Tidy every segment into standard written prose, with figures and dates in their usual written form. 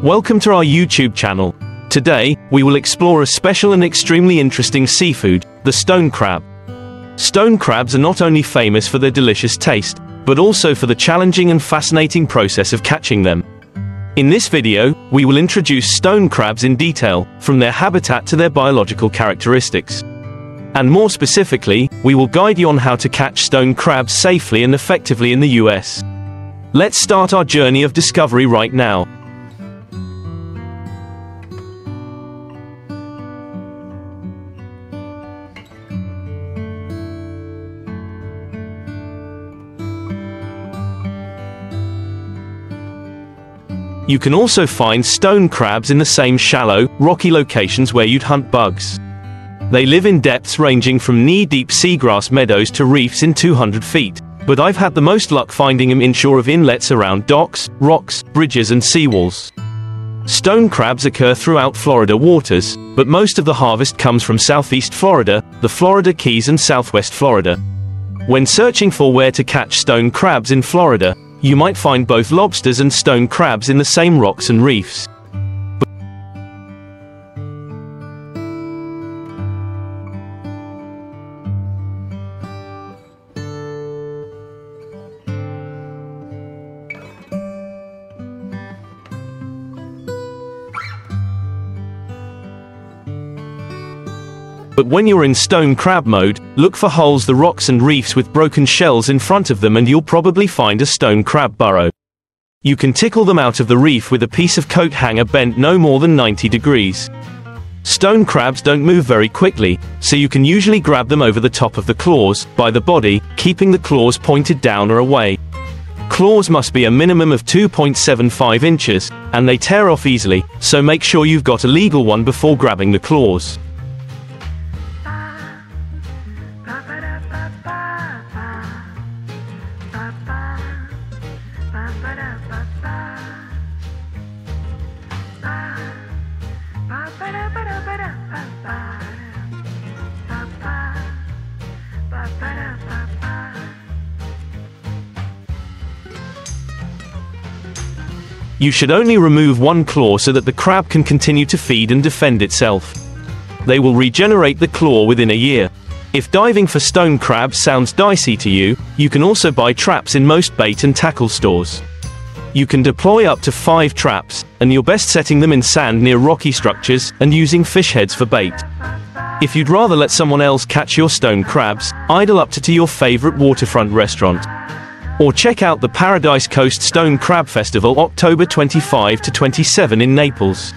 Welcome to our YouTube channel. Today, we will explore a special and extremely interesting seafood, the stone crab. Stone crabs are not only famous for their delicious taste, but also for the challenging and fascinating process of catching them. In this video, we will introduce stone crabs in detail, from their habitat to their biological characteristics. And more specifically, we will guide you on how to catch stone crabs safely and effectively in the US. Let's start our journey of discovery right now. You can also find stone crabs in the same shallow, rocky locations where you'd hunt bugs. They live in depths ranging from knee-deep seagrass meadows to reefs in 200 feet, but I've had the most luck finding them inshore of inlets around docks, rocks, bridges and seawalls. Stone crabs occur throughout Florida waters, but most of the harvest comes from southeast Florida, the Florida Keys and southwest Florida. When searching for where to catch stone crabs in Florida, you might find both lobsters and stone crabs in the same rocks and reefs. But when you're in stone crab mode, look for holes, the rocks and reefs with broken shells in front of them, and you'll probably find a stone crab burrow. You can tickle them out of the reef with a piece of coat hanger bent no more than 90 degrees. Stone crabs don't move very quickly, so you can usually grab them over the top of the claws, by the body, keeping the claws pointed down or away. Claws must be a minimum of 2.75 inches, and they tear off easily, so make sure you've got a legal one before grabbing the claws. You should only remove one claw so that the crab can continue to feed and defend itself. They will regenerate the claw within a year. If diving for stone crabs sounds dicey to you, you can also buy traps in most bait and tackle stores. You can deploy up to 5 traps, and you're best setting them in sand near rocky structures, and using fish heads for bait. If you'd rather let someone else catch your stone crabs, idle up to your favorite waterfront restaurant. Or check out the Paradise Coast Stone Crab Festival October 25 to 27 in Naples.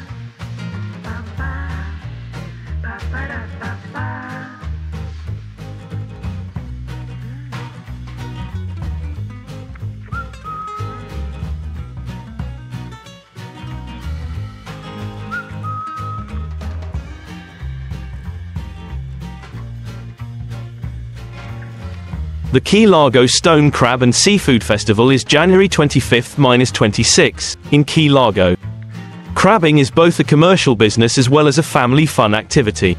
The Key Largo Stone Crab and Seafood Festival is January 25–26, in Key Largo. Crabbing is both a commercial business as well as a family fun activity.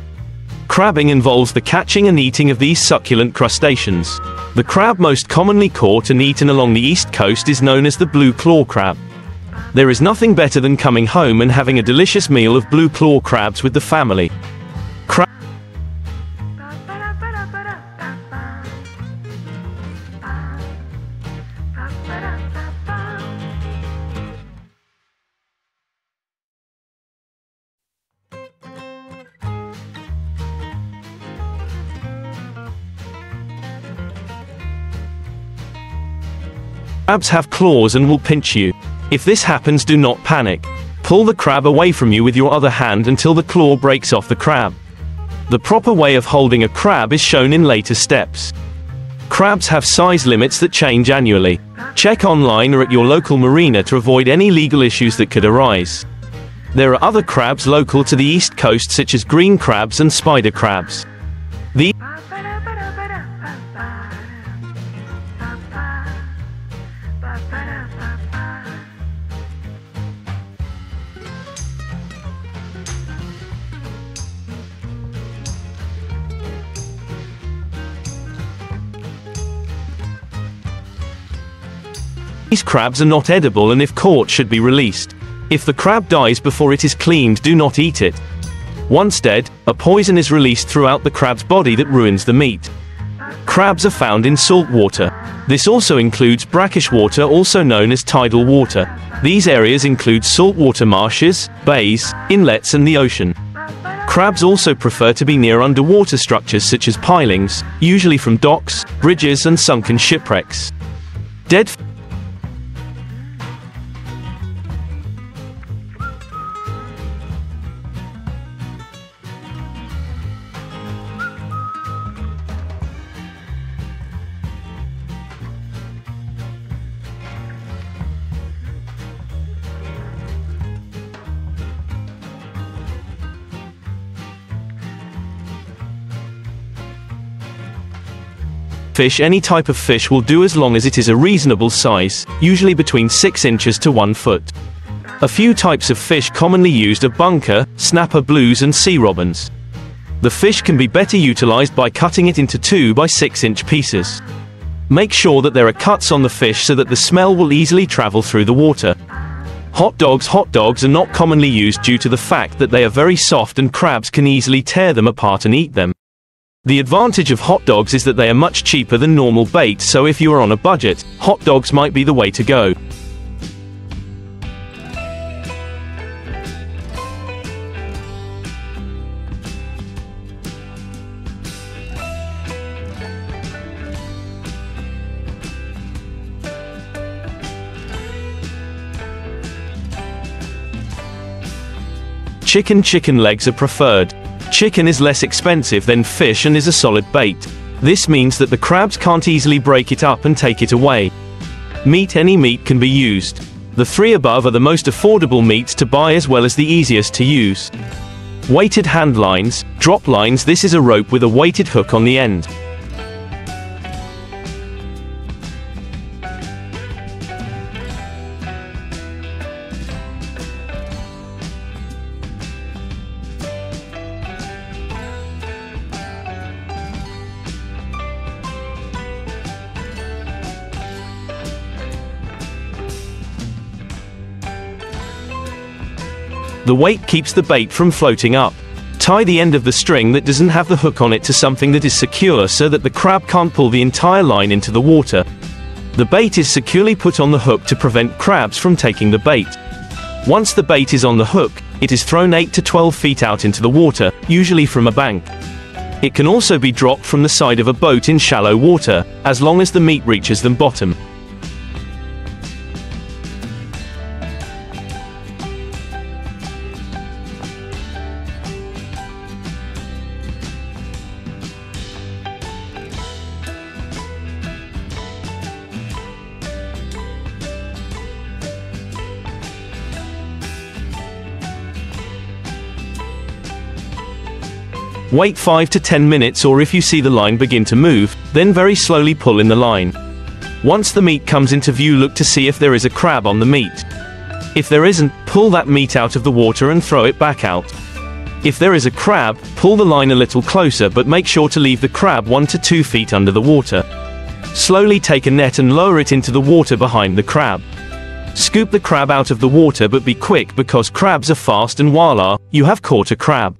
Crabbing involves the catching and eating of these succulent crustaceans. The crab most commonly caught and eaten along the East Coast is known as the blue claw crab. There is nothing better than coming home and having a delicious meal of blue claw crabs with the family. Crabs have claws and will pinch you. If this happens, do not panic. Pull the crab away from you with your other hand until the claw breaks off the crab. The proper way of holding a crab is shown in later steps. Crabs have size limits that change annually. Check online or at your local marina to avoid any legal issues that could arise. There are other crabs local to the East Coast such as green crabs and spider crabs. These crabs are not edible and if caught should be released. If the crab dies before it is cleaned, do not eat it. Once dead, a poison is released throughout the crab's body that ruins the meat. Crabs are found in salt water. This also includes brackish water, also known as tidal water. These areas include saltwater marshes, bays, inlets and the ocean. Crabs also prefer to be near underwater structures such as pilings, usually from docks, bridges and sunken shipwrecks. Dead fish. Any type of fish will do as long as it is a reasonable size, usually between 6 inches to 1 foot. A few types of fish commonly used are bunker, snapper blues and sea robins. The fish can be better utilized by cutting it into 2 by 6 inch pieces. Make sure that there are cuts on the fish so that the smell will easily travel through the water. Hot dogs are not commonly used due to the fact that they are very soft and crabs can easily tear them apart and eat them. The advantage of hot dogs is that they are much cheaper than normal bait, so if you are on a budget, hot dogs might be the way to go. Chicken legs are preferred. Chicken is less expensive than fish and is a solid bait. This means that the crabs can't easily break it up and take it away. Any meat can be used. The 3 above are the most affordable meats to buy as well as the easiest to use. Weighted hand lines, drop lines. This is a rope with a weighted hook on the end. The weight keeps the bait from floating up. Tie the end of the string that doesn't have the hook on it to something that is secure so that the crab can't pull the entire line into the water. The bait is securely put on the hook to prevent crabs from taking the bait. Once the bait is on the hook, it is thrown 8 to 12 feet out into the water, usually from a bank. It can also be dropped from the side of a boat in shallow water, as long as the meat reaches the bottom. Wait 5 to 10 minutes, or if you see the line begin to move, then very slowly pull in the line. Once the meat comes into view, look to see if there is a crab on the meat. If there isn't, pull that meat out of the water and throw it back out. If there is a crab, pull the line a little closer, but make sure to leave the crab 1 to 2 feet under the water. Slowly take a net and lower it into the water behind the crab. Scoop the crab out of the water, but be quick because crabs are fast, and voila, you have caught a crab.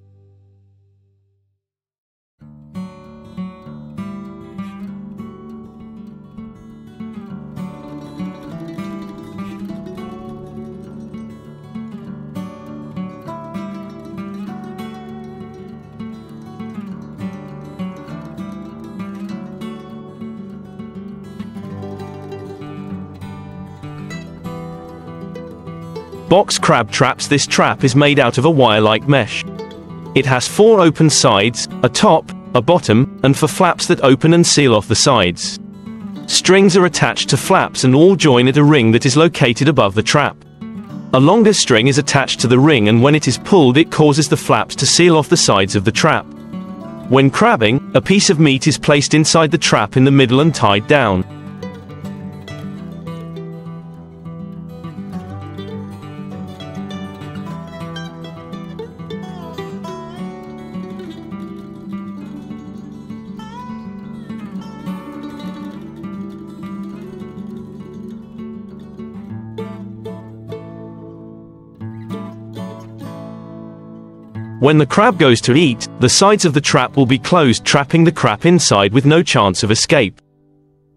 Box crab traps. This trap is made out of a wire-like mesh. It has 4 open sides, a top, a bottom, and 4 flaps that open and seal off the sides. Strings are attached to flaps and all join at a ring that is located above the trap. A longer string is attached to the ring, and when it is pulled, it causes the flaps to seal off the sides of the trap. When crabbing, a piece of meat is placed inside the trap in the middle and tied down. When the crab goes to eat, the sides of the trap will be closed, trapping the crab inside with no chance of escape.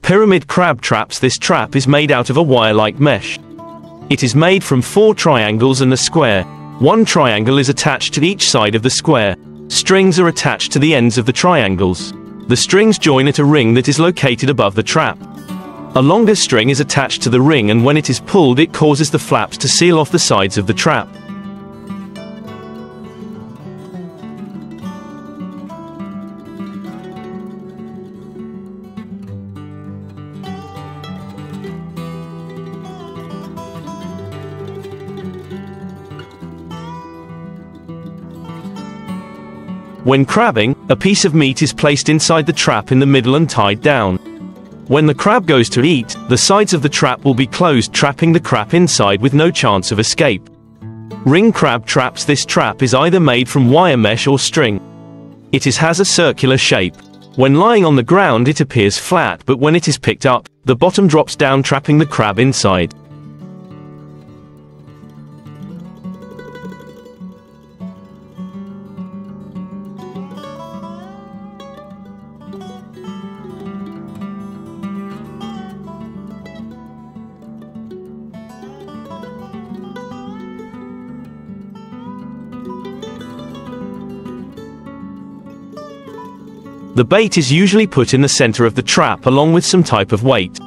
Pyramid crab traps. This trap is made out of a wire-like mesh. It is made from 4 triangles and a square. One triangle is attached to each side of the square. Strings are attached to the ends of the triangles. The strings join at a ring that is located above the trap. A longer string is attached to the ring, and when it is pulled, it causes the flaps to seal off the sides of the trap. When crabbing, a piece of meat is placed inside the trap in the middle and tied down. When the crab goes to eat, the sides of the trap will be closed, trapping the crab inside with no chance of escape. Ring crab traps. This trap is either made from wire mesh or string. It has a circular shape. When lying on the ground, it appears flat, but when it is picked up, the bottom drops down, trapping the crab inside. The bait is usually put in the center of the trap along with some type of weight.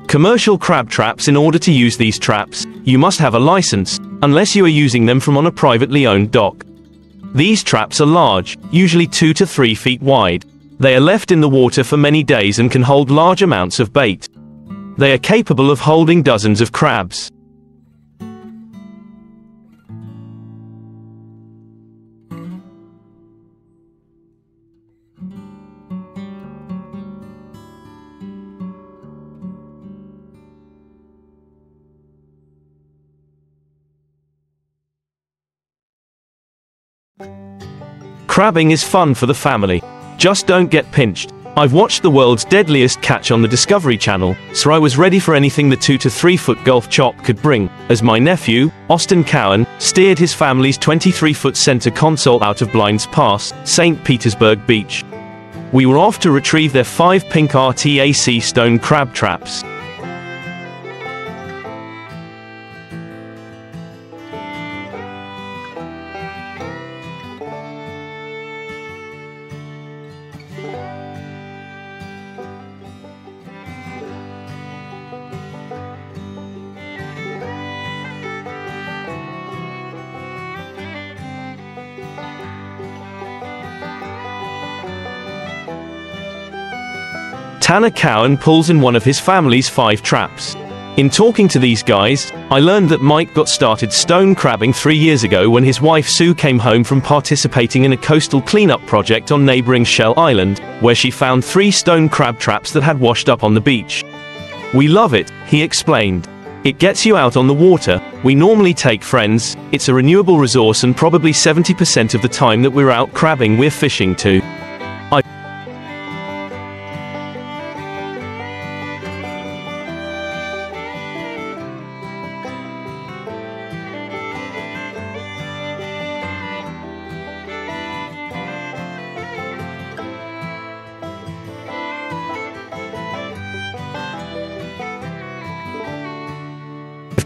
Commercial crab traps. In order to use these traps, you must have a license, unless you are using them from on a privately owned dock. These traps are large, usually 2 to 3 feet wide. They are left in the water for many days and can hold large amounts of bait. They are capable of holding dozens of crabs. Crabbing is fun for the family. Just don't get pinched. I've watched the world's deadliest catch on the Discovery Channel, so I was ready for anything the 2 to 3 foot Gulf chop could bring, as my nephew, Austin Cowan, steered his family's 23-foot center console out of Blinds Pass, St. Petersburg Beach. We were off to retrieve their 5 pink RTAC stone crab traps. Tanner Cowan pulls in one of his family's 5 traps. In talking to these guys, I learned that Mike got started stone crabbing 3 years ago when his wife Sue came home from participating in a coastal cleanup project on neighboring Shell Island, where she found 3 stone crab traps that had washed up on the beach. "We love it," he explained. "It gets you out on the water. We normally take friends. It's a renewable resource, and probably 70% of the time that we're out crabbing, we're fishing too."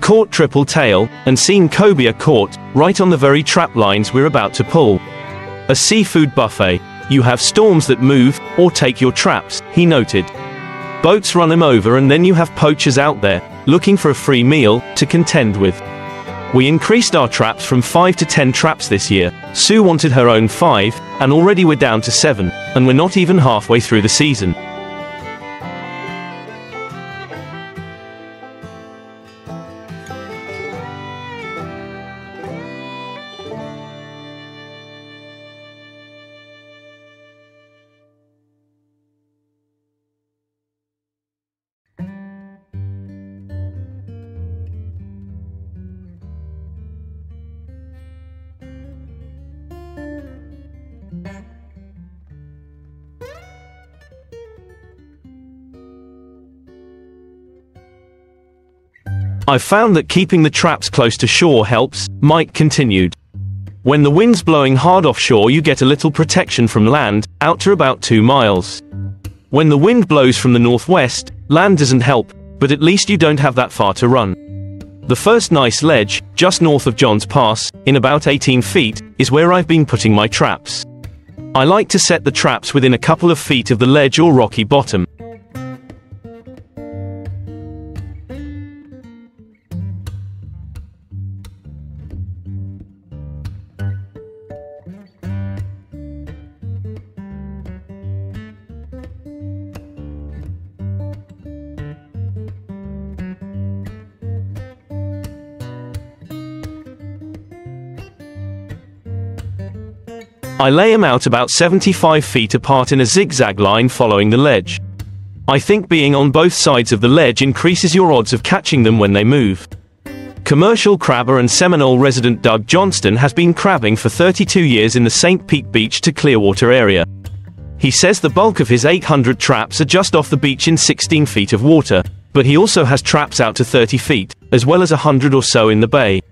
Caught triple tail, and seen cobia caught, right on the very trap lines we're about to pull. A seafood buffet. You have storms that move, or take your traps, he noted. Boats run them over, and then you have poachers out there, looking for a free meal, to contend with. We increased our traps from 5 to 10 traps this year. Sue wanted her own 5, and already we're down to 7, and we're not even halfway through the season. I've found that keeping the traps close to shore helps, Mike continued. When the wind's blowing hard offshore, you get a little protection from land, out to about 2 miles. When the wind blows from the northwest, land doesn't help, but at least you don't have that far to run. The first nice ledge, just north of John's Pass, in about 18 feet, is where I've been putting my traps. I like to set the traps within a couple of feet of the ledge or rocky bottom. I lay them out about 75 feet apart in a zigzag line following the ledge. I think being on both sides of the ledge increases your odds of catching them when they move. Commercial crabber and Seminole resident Doug Johnston has been crabbing for 32 years in the St. Pete Beach to Clearwater area. He says the bulk of his 800 traps are just off the beach in 16 feet of water, but he also has traps out to 30 feet, as well as 100 or so in the bay.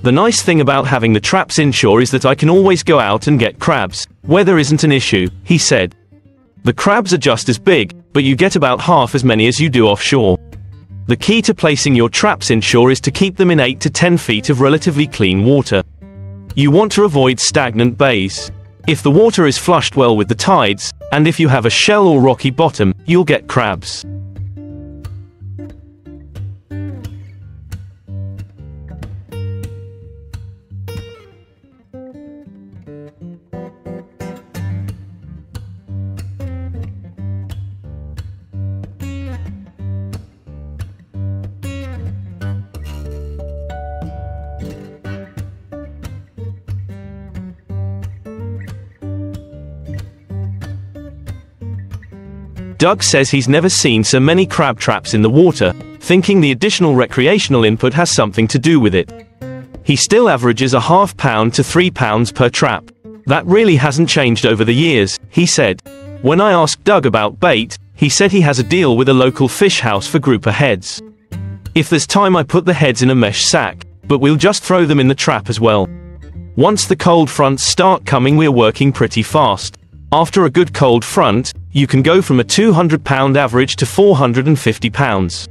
The nice thing about having the traps inshore is that I can always go out and get crabs. Weather isn't an issue, he said. The crabs are just as big, but you get about half as many as you do offshore. The key to placing your traps inshore is to keep them in 8 to 10 feet of relatively clean water. You want to avoid stagnant bays. If the water is flushed well with the tides, and if you have a shell or rocky bottom, you'll get crabs. Doug says he's never seen so many crab traps in the water, thinking the additional recreational input has something to do with it. He still averages a ½ pound to 3 pounds per trap. That really hasn't changed over the years, he said. When I asked Doug about bait, he said he has a deal with a local fish house for grouper heads. If there's time I put the heads in a mesh sack, but we'll just throw them in the trap as well. Once the cold fronts start coming, we're working pretty fast. After a good cold front, you can go from a 200-pound average to 450 pounds.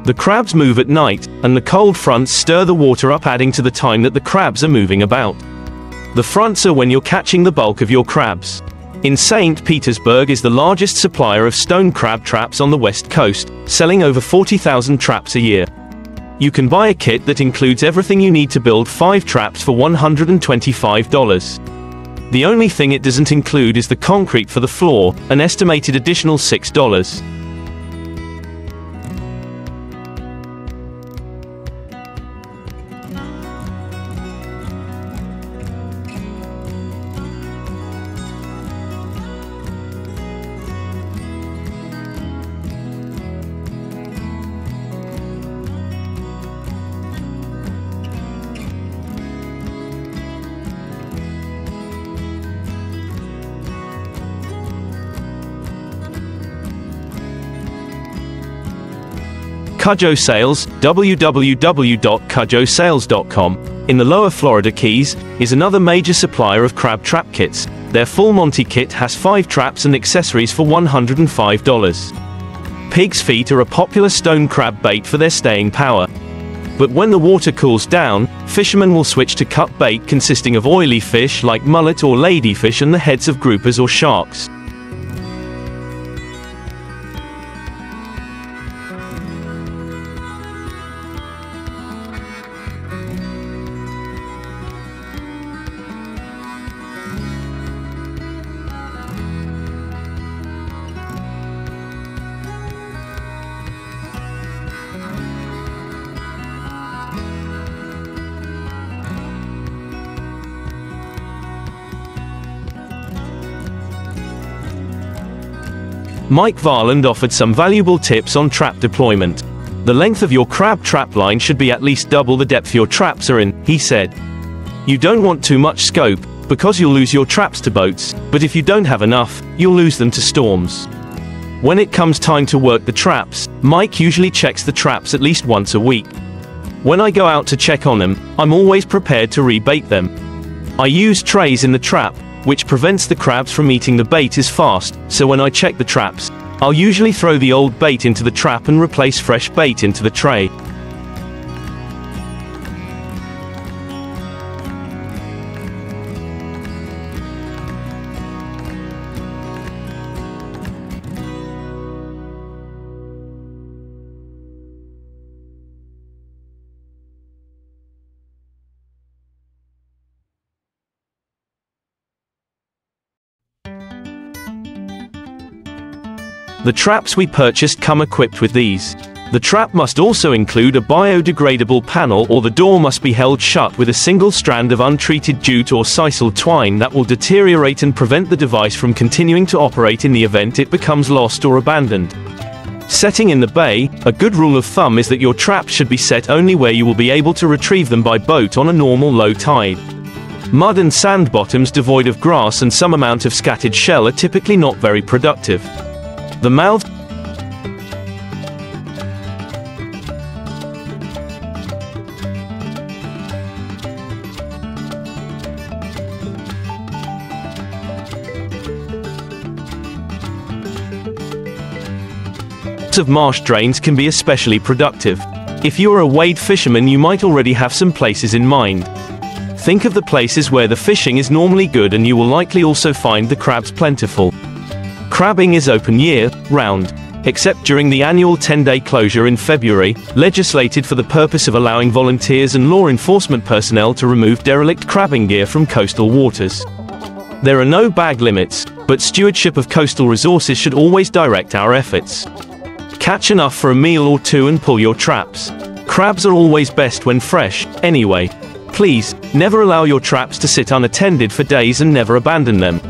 The crabs move at night, and the cold fronts stir the water up, adding to the time that the crabs are moving about. The fronts are when you're catching the bulk of your crabs. In St. Petersburg is the largest supplier of stone crab traps on the west coast, selling over 40,000 traps a year. You can buy a kit that includes everything you need to build 5 traps for $125. The only thing it doesn't include is the concrete for the floor, an estimated additional $6. Cudjoe Sales, www.cudjoesales.com, in the lower Florida Keys, is another major supplier of crab trap kits. Their full Monty kit has 5 traps and accessories for $105. Pig's feet are a popular stone crab bait for their staying power. But when the water cools down, fishermen will switch to cut bait consisting of oily fish like mullet or ladyfish and the heads of groupers or sharks. Mike Varland offered some valuable tips on trap deployment. The length of your crab trap line should be at least double the depth your traps are in, he said. You don't want too much scope, because you'll lose your traps to boats, but if you don't have enough, you'll lose them to storms. When it comes time to work the traps, Mike usually checks the traps at least once a week. When I go out to check on them, I'm always prepared to rebait them. I use trays in the trap, which prevents the crabs from eating the bait as fast, so when I check the traps, I'll usually throw the old bait into the trap and replace fresh bait into the tray. The traps we purchased come equipped with these. The trap must also include a biodegradable panel, or the door must be held shut with a single strand of untreated jute or sisal twine that will deteriorate and prevent the device from continuing to operate in the event it becomes lost or abandoned. Setting in the bay, a good rule of thumb is that your traps should be set only where you will be able to retrieve them by boat on a normal low tide. Mud and sand bottoms devoid of grass and some amount of scattered shell are typically not very productive. The mouths of marsh drains can be especially productive. If you are a wade fisherman, you might already have some places in mind. Think of the places where the fishing is normally good, and you will likely also find the crabs plentiful. Crabbing is open year-round, except during the annual 10-day closure in February, legislated for the purpose of allowing volunteers and law enforcement personnel to remove derelict crabbing gear from coastal waters. There are no bag limits, but stewardship of coastal resources should always direct our efforts. Catch enough for a meal or two and pull your traps. Crabs are always best when fresh, anyway. Please, never allow your traps to sit unattended for days and never abandon them.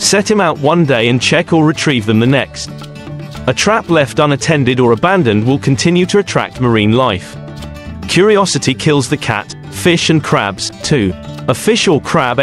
Set them out one day and check or retrieve them the next. A trap left unattended or abandoned will continue to attract marine life. Curiosity kills the cat, fish and crabs, too. A fish or crab